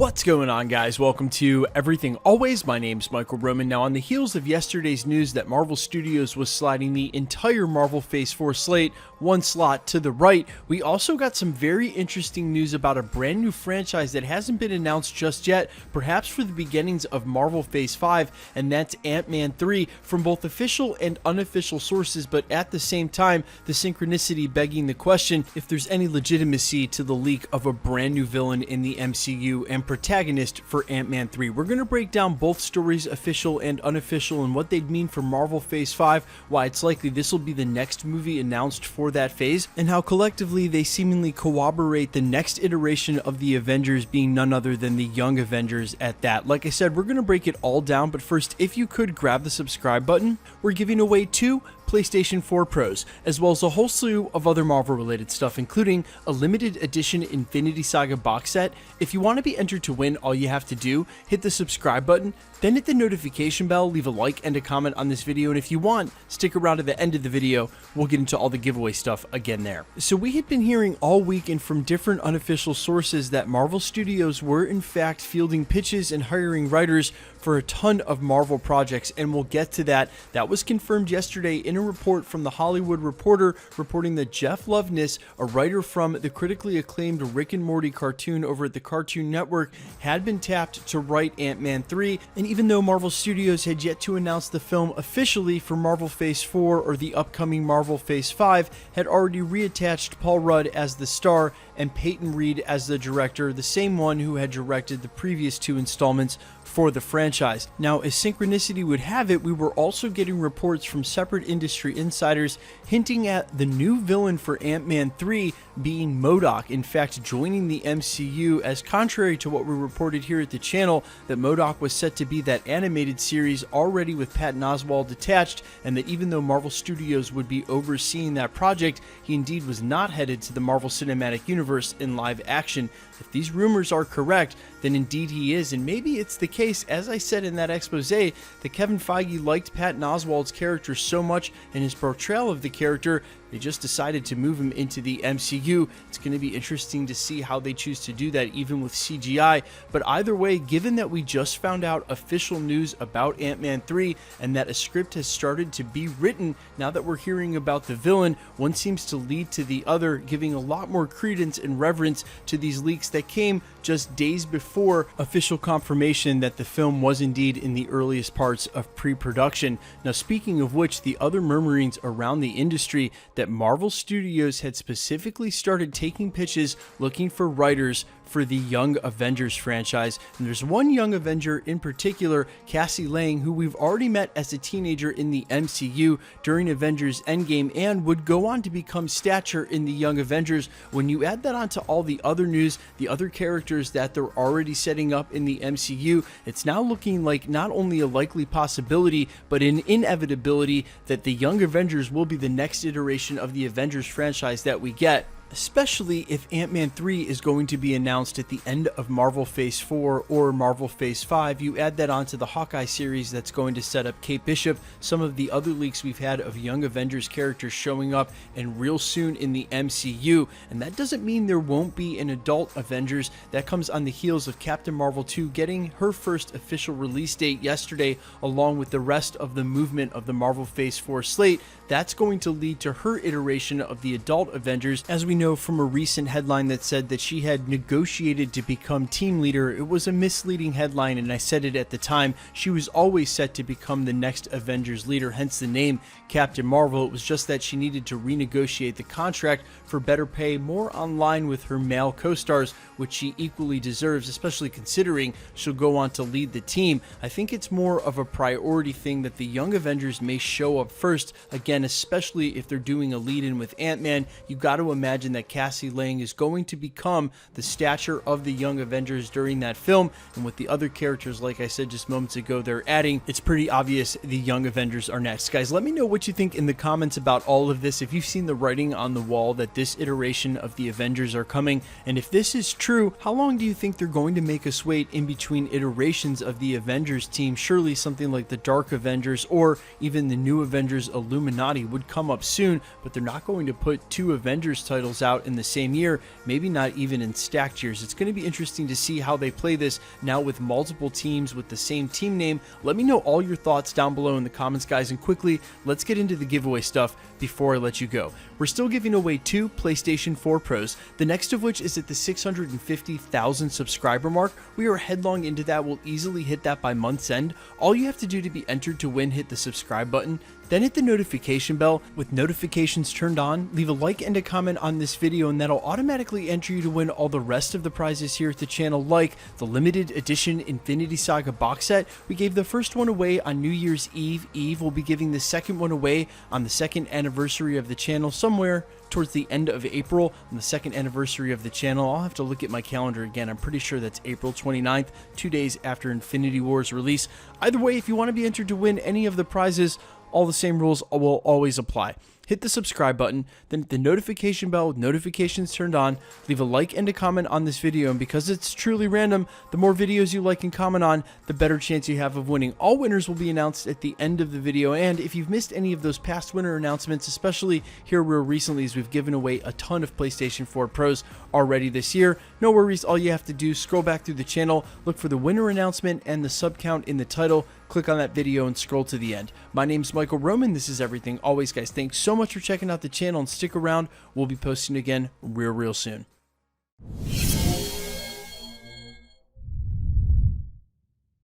What's going on, guys? Welcome to Everything Always. My name's Michael Roman. Now, on the heels of yesterday's news that Marvel Studios was sliding the entire Marvel Phase 4 slate one slot to the right, we also got some very interesting news about a brand new franchise that hasn't been announced just yet, perhaps for the beginnings of Marvel Phase 5, and that's Ant-Man 3, from both official and unofficial sources, but at the same time, the synchronicity begging the question if there's any legitimacy to the leak of a brand new villain in the MCU and protagonist for Ant-Man 3. We're going to break down both stories, official and unofficial, and what they'd mean for Marvel Phase 5, why it's likely this will be the next movie announced for that phase, and how collectively they seemingly corroborate the next iteration of the Avengers being none other than the Young Avengers at that. Like I said, we're going to break it all down, but first, if you could grab the subscribe button, we're giving away 2 PlayStation 4 Pros, as well as a whole slew of other Marvel related stuff, including a limited edition Infinity Saga box set. If you want to be entered to win, all you have to do, hit the subscribe button, then hit the notification bell, leave a like and a comment on this video, and if you want, stick around to the end of the video. We'll get into all the giveaway stuff again there. So we had been hearing all week and from different unofficial sources that Marvel Studios were in fact fielding pitches and hiring writers for a ton of Marvel projects, and we'll get to that. That was confirmed yesterday in a report from The Hollywood Reporter, reporting that Jeff Loveness, a writer from the critically acclaimed Rick and Morty cartoon over at the Cartoon Network, had been tapped to write Ant-Man 3, and even though Marvel Studios had yet to announce the film officially for Marvel Phase 4 or the upcoming Marvel Phase 5, had already reattached Paul Rudd as the star and Peyton Reed as the director, the same one who had directed the previous 2 installments for the franchise. Now, as synchronicity would have it, we were also getting reports from separate industry insiders hinting at the new villain for Ant-Man 3 being MODOK, in fact joining the MCU, as contrary to what we reported here at the channel, that MODOK was set to be that animated series already with Patton Oswalt attached, and that even though Marvel Studios would be overseeing that project, he indeed was not headed to the Marvel Cinematic Universe in live action. If these rumors are correct, then indeed he is, and maybe it's the case, as I said in that expose, that Kevin Feige liked Patton Oswalt's character so much and his portrayal of the character, they just decided to move him into the MCU. It's going to be interesting to see how they choose to do that, even with CGI. But either way, given that we just found out official news about Ant-Man 3 and that a script has started to be written, now that we're hearing about the villain, one seems to lead to the other, giving a lot more credence and reverence to these leaks that came just days before official confirmation that the film was indeed in the earliest parts of pre-production. Now, speaking of which, the other murmurings around the industry that Marvel Studios had specifically started taking pitches looking for writers for the Young Avengers franchise, and there's one Young Avenger in particular, Cassie Lang, who we've already met as a teenager in the MCU during Avengers Endgame and would go on to become Stature in the Young Avengers. When you add that onto all the other news, the other characters that they're already setting up in the MCU, it's now looking like not only a likely possibility, but an inevitability that the Young Avengers will be the next iteration of the Avengers franchise that we get, especially if Ant-Man 3 is going to be announced at the end of Marvel Phase 4 or Marvel Phase 5. You add that onto the Hawkeye series that's going to set up Kate Bishop, some of the other leaks we've had of Young Avengers characters showing up and real soon in the MCU, and that doesn't mean there won't be an adult Avengers. That comes on the heels of Captain Marvel 2 getting her first official release date yesterday, along with the rest of the movement of the Marvel Phase 4 slate. That's going to lead to her iteration of the adult Avengers. As we know from a recent headline that said that she had negotiated to become team leader, it was a misleading headline, and I said it at the time. She was always set to become the next Avengers leader, hence the name Captain Marvel. It was just that she needed to renegotiate the contract for better pay, more online with her male co-stars, which she equally deserves, especially considering she'll go on to lead the team. I think it's more of a priority thing that the Young Avengers may show up first, again, especially if they're doing a lead-in with Ant-Man. You got to imagine that Cassie Lang is going to become the Stature of the Young Avengers during that film, and with the other characters, like I said just moments ago, they're adding, it's pretty obvious the Young Avengers are next. Guys, let me know what you think in the comments about all of this, if you've seen the writing on the wall that this iteration of the Avengers are coming, and if this is true, how long do you think they're going to make us wait in between iterations of the Avengers team? Surely something like the Dark Avengers or even the New Avengers Illuminati would come up soon, but they're not going to put 2 Avengers titles titles out in the same year, maybe not even in stacked years. It's going to be interesting to see how they play this now with multiple teams with the same team name. Let me know all your thoughts down below in the comments, guys, and quickly, let's get into the giveaway stuff before I let you go. We're still giving away 2 PlayStation 4 Pros, the next of which is at the 650,000 subscriber mark. We are headlong into that. We'll easily hit that by month's end. All you have to do to be entered to win, hit the subscribe button, then hit the notification bell. With notifications turned on, leave a like and a comment on this video, and that'll automatically enter you to win all the rest of the prizes here at the channel, like the limited edition Infinity Saga box set. We gave the first one away on New Year's Eve. We'll be giving the second one away on the 2nd anniversary of the channel, somewhere towards the end of April, on the 2nd anniversary of the channel. I'll have to look at my calendar again. I'm pretty sure that's April 29th, 2 days after Infinity War's release. Either way, if you want to be entered to win any of the prizes, all the same rules will always apply. Hit the subscribe button, then hit the notification bell with notifications turned on, leave a like and a comment on this video, and because it's truly random, the more videos you like and comment on, the better chance you have of winning. All winners will be announced at the end of the video, and if you've missed any of those past winner announcements, especially here real recently as we've given away a ton of PlayStation 4 Pros already this year, no worries. All you have to do, scroll back through the channel, look for the winner announcement and the sub count in the title, click on that video and scroll to the end. My name's Michael Roman. This is Everything Always, guys. Thanks so much for checking out the channel, and stick around. We'll be posting again real soon.